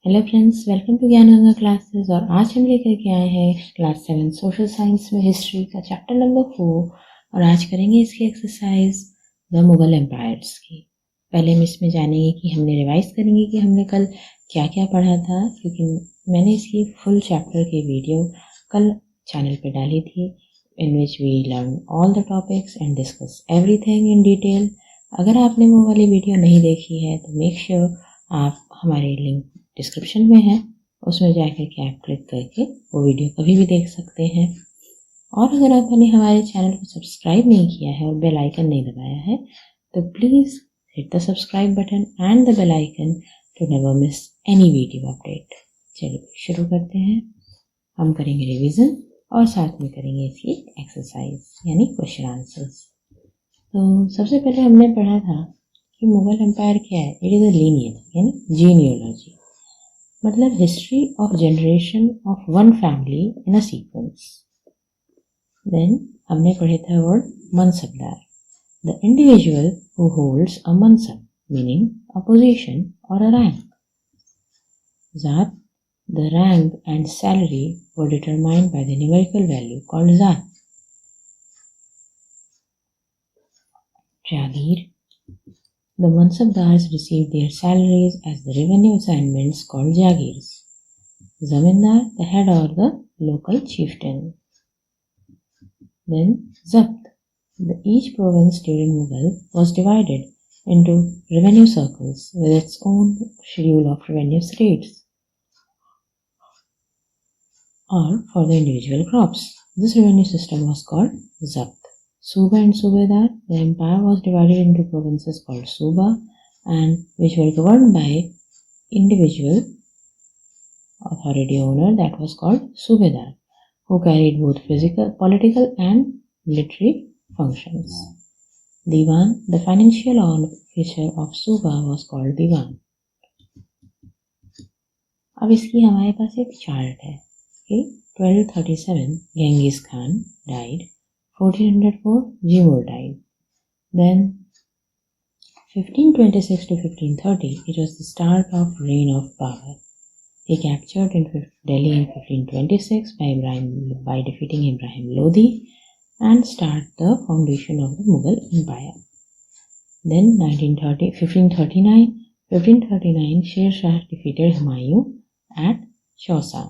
Hello friends, welcome to ज्ञान classes. और आज हम लेकर के आए हैं क्लास 7 सोशल साइंस में हिस्ट्री का चैप्टर नंबर 4। और आज करेंगे इसकी एक्सरसाइज द मुगल एम्पायर्स की। पहले हम इसमें जानेंगे कि हमने रिवाइज करेंगे कि हमने कल क्या क्या पढ़ा था, क्योंकि मैंने इसकी फुल चैप्टर की वीडियो कल चैनल पे डाली थी, in which we learn all the topics and discuss everything in detail. अगर आपने वो वाली वीडियो नहीं देखी है तो मेक श्योर आप हमारे लिंक डिस्क्रिप्शन में है, उसमें जाकर के आप क्लिक करके वो वीडियो कभी भी देख सकते हैं। और अगर आपने हमारे चैनल को सब्सक्राइब नहीं किया है और बेल आइकन नहीं दबाया है तो please hit the subscribe button and the bell icon to never miss any video update. चलिए शुरू करते हैं। हम करेंगे रिवीजन और साथ में करेंगे इसकी एक्सरसाइज यानी क्वेश्चन आंसर्स। तो सबसे पहले हमने पढ़ा था कि मुगल एम्पायर क्या है। इट इज़ अ लीनियज यानी जीनियोलॉजी, मतलब history of generation of one family in a sequence. Then हमने पढ़े थे word mansabdar, the individual who holds a mansab meaning a position और a rank. Zat, the rank and salary were determined by the numerical value called zat. Jagir, the mansabdars received their salaries as the revenue assignments called jagirs. Zamindar, the head or the local chieftain. Then Zabt, each province during Mughal was divided into revenue circles with its own schedule of revenue rates, or for the individual crops. This revenue system was called Zabt. Suba and Subedar, the empire was divided into provinces called Suba and which were governed by individual authority owner that was called Subedar, who carried both physical, political and military functions. Diwan, the financial officer of Suba was called Diwan. अब इसकी हमारे पास एक chart है कि 1237 Genghis Khan died, 1404 Timur died. Then 1526 to 1530, it was the start of reign of Babur. He captured in Delhi in 1526 by defeating Ibrahim Lodi and start the foundation of the Mughal Empire. Then 1539 Sher Shah defeated Humayun at Chausa.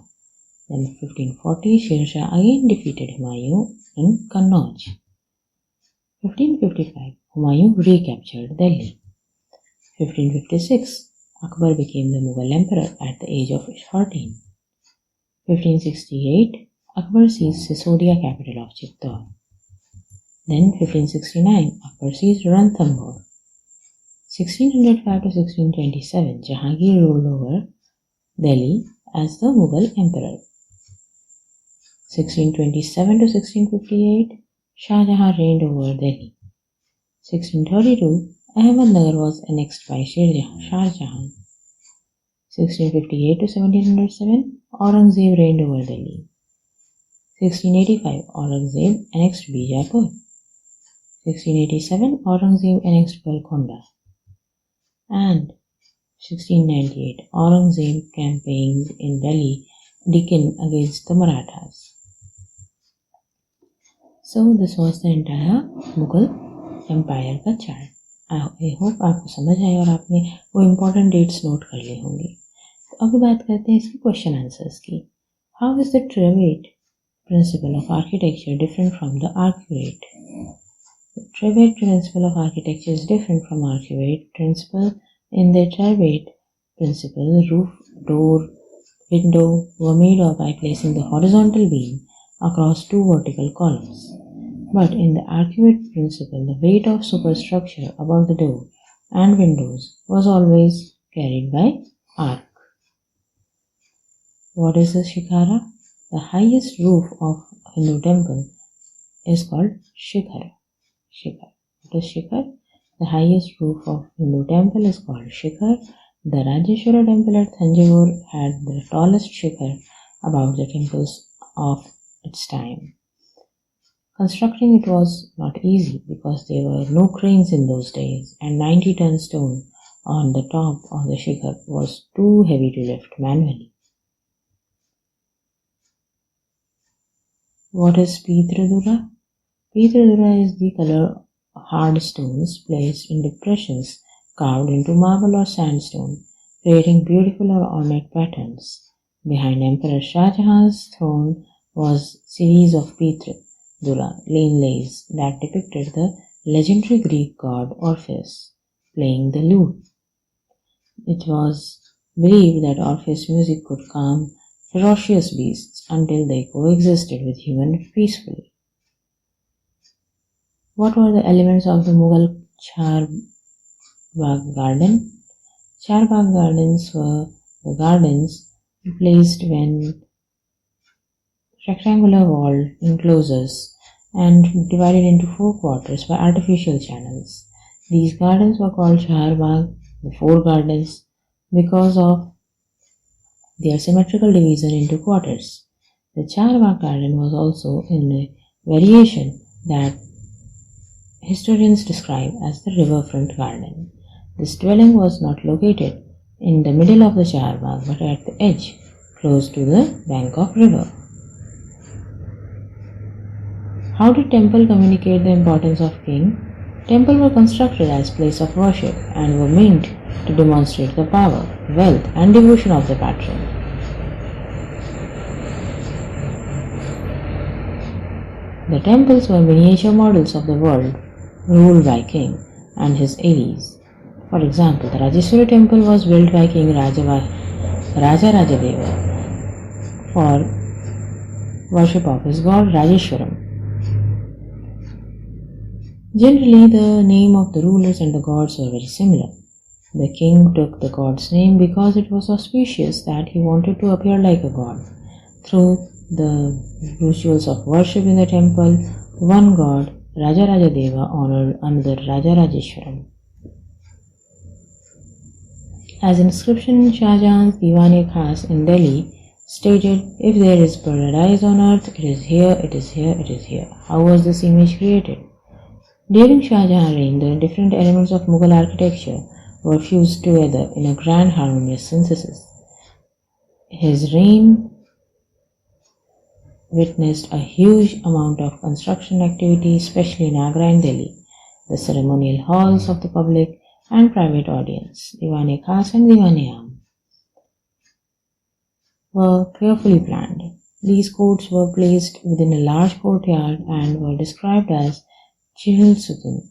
Then 1540 Sher Shah again defeated Humayun in Kannauj. 1555 Humayun recaptured Delhi. 1556 Akbar became the Mughal emperor at the age of 14. 1568 Akbar seized Sisodia, capital of Chittor. Then 1569 Akbar seized Ranthambore. 1605 to 1627 Jahangir ruled over Delhi as the Mughal emperor. 1627 to 1658 Shah Jahan reigned over Delhi. 1632 Ahmednagar was annexed by Shah Jahan. 1658 to 1707 Aurangzeb reigned over Delhi. 1685 Aurangzeb annexed Bijapur. 1687 Aurangzeb annexed Golconda. And 1698 Aurangzeb campaigned in Delhi, Deccan against the Marathas. So this was the entire Mughal Empire का chart. I hope आपको समझ आए और आपने वो important dates note कर ली होंगी। तो अभी बात करते हैं इसके क्वेश्चन आंसर्स की। How is the trabeate principle of architecture different from the arcuate? Trabeate principle of architecture is different from arcuate principle in the trabeate principle roof, door, window were made up by placing the horizontal beam across two vertical columns. But in the arcuate principle, the weight of superstructure above the door and windows was always carried by arc. What is a shikhara? The highest roof of Hindu temple is called shikhar. Shikhar. What is shikhar? The highest roof of Hindu temple is called shikhar. The Rajeshwara temple at Thanjavur had the tallest shikhar above the temples of its time. Constructing it was not easy because there were no cranes in those days and 90-ton stone on the top of the shikhar was too heavy to lift manually. What is Pitradura? Pitradura is the color hard stones placed in depressions carved into marble or sandstone, creating beautiful or ornate patterns. Behind Emperor Shah Jahan's throne was series of Pitradura inlays that depicted the legendary Greek god Orpheus playing the lute. It was believed that Orpheus' music could calm ferocious beasts until they coexisted with humans peacefully. What were the elements of the Mughal Charbagh garden? Charbagh gardens were the gardens placed when rectangular walled enclosures and divided into 4 quarters by artificial channels. These gardens were called Charbagh, the 4 gardens, because of their symmetrical division into quarters. The Charbagh garden was also in a variation that historians describe as the riverfront garden. This dwelling was not located in the middle of the Charbagh but at the edge, close to the bank of river. How did temple communicate the importance of king? Temples were constructed as place of worship and were meant to demonstrate the power, wealth and devotion of the patron. The temples were miniature models of the world ruled by king and his aides. For example, the Rajeshwari temple was built by King Raja Rajadeva for worship of his god Rajeshwaram. Generally, the name of the rulers and the gods were very similar. The king took the god's name because it was auspicious that he wanted to appear like a god. Through the rituals of worship in the temple, one god, Raja Rajadeva, honored another Raja Rajeshwaram. As inscription in Shah Jahan's Diwan-e-Khas in Delhi stated, if there is paradise on earth, it is here, it is here, it is here. How was this image created? During Shah Jahan's reign, the different elements of Mughal architecture were fused together in a grand harmonious synthesis. His reign witnessed a huge amount of construction activity, especially in Agra and Delhi. The ceremonial halls of the public and private audience, Diwan-e-Khas and Diwan-e-Aam, were carefully planned. These courts were placed within a large courtyard and were described as Chihal Sutun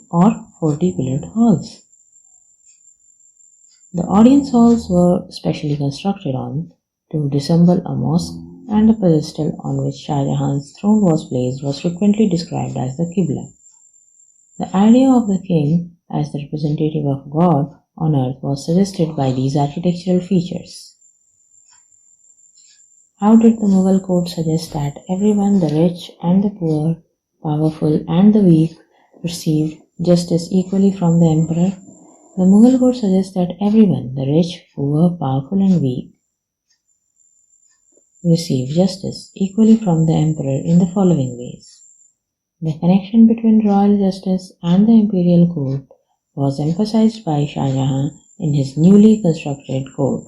or 40-pillared halls. The audience halls were specially constructed to resemble a mosque, and the pedestal on which Shah Jahan's throne was placed was frequently described as the Qibla. The idea of the king as the representative of God on earth was suggested by these architectural features. How did the Mughal court suggest that everyone, the rich and the poor, powerful and the weak, received justice equally from the emperor? The Mughal court suggests that everyone, the rich, poor, powerful and weak, receive justice equally from the emperor in the following ways. The connection between royal justice and the imperial court was emphasized by Shah Jahan in his newly constructed court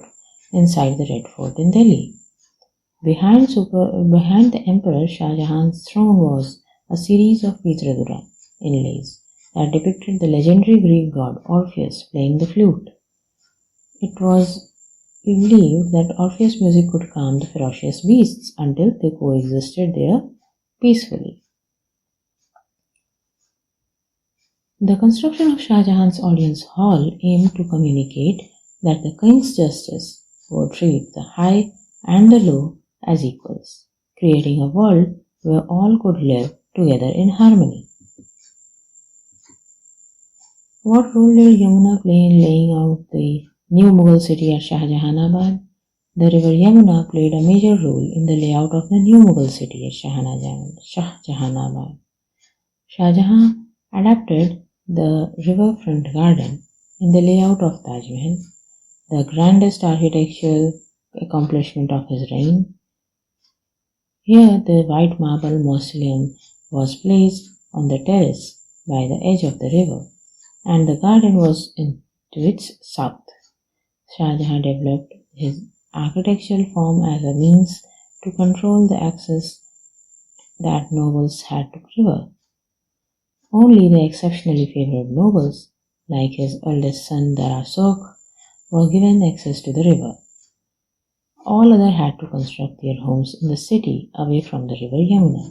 inside the Red Fort in Delhi. Behind the emperor Shah Jahan's throne was a series of Pitradura inlays that depicted the legendary Greek god Orpheus playing the flute. It was believed that Orpheus' music could calm the ferocious beasts until they coexisted there peacefully. The construction of Shah Jahan's audience hall aimed to communicate that the king's justice would treat the high and the low as equals, creating a world where all could live together in harmony. What role did Yamuna play in laying out the new Mughal city at Shahjahanabad? The river Yamuna played a major role in the layout of the new Mughal city at Shahjahanabad. Shah Jahan adapted the riverfront garden in the layout of Taj Mahal, the grandest architectural accomplishment of his reign. Here, the white marble mausoleum was placed on the terrace by the edge of the river, and the garden was to its south. Shah Jahan developed his architectural form as a means to control the access that nobles had to river. Only the exceptionally favored nobles, like his eldest son Dara Shokh, were given access to the river. All others had to construct their homes in the city away from the river Yamuna.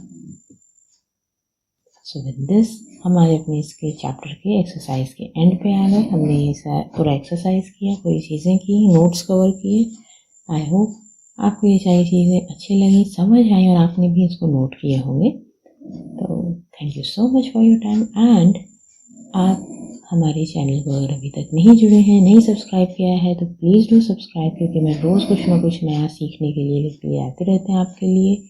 So with this, हमारे अपने इसके chapter के exercise के and पे आ गए. हमने ये पूरा एक्सरसाइज किया, पूरी चीज़ें की, नोट्स कवर किए. आई होप आपको ये सारी चीज़ें अच्छी लगी, समझ आई और आपने भी इसको नोट किए होंगे. तो thank you so much for your time. And आप हमारे चैनल को अगर अभी तक नहीं जुड़े हैं, नहीं सब्सक्राइब किया है, तो प्लीज़ डू सब्सक्राइब, क्योंकि मैं रोज़ कुछ ना कुछ नया सीखने के लिए आते रहते हैं आपके लिए.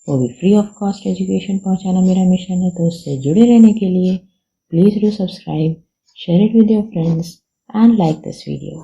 वो भी फ्री ऑफ कॉस्ट एजुकेशन पहुंचाना मेरा मिशन है. तो उससे जुड़े रहने के लिए please do subscribe, share it with your friends and like this video.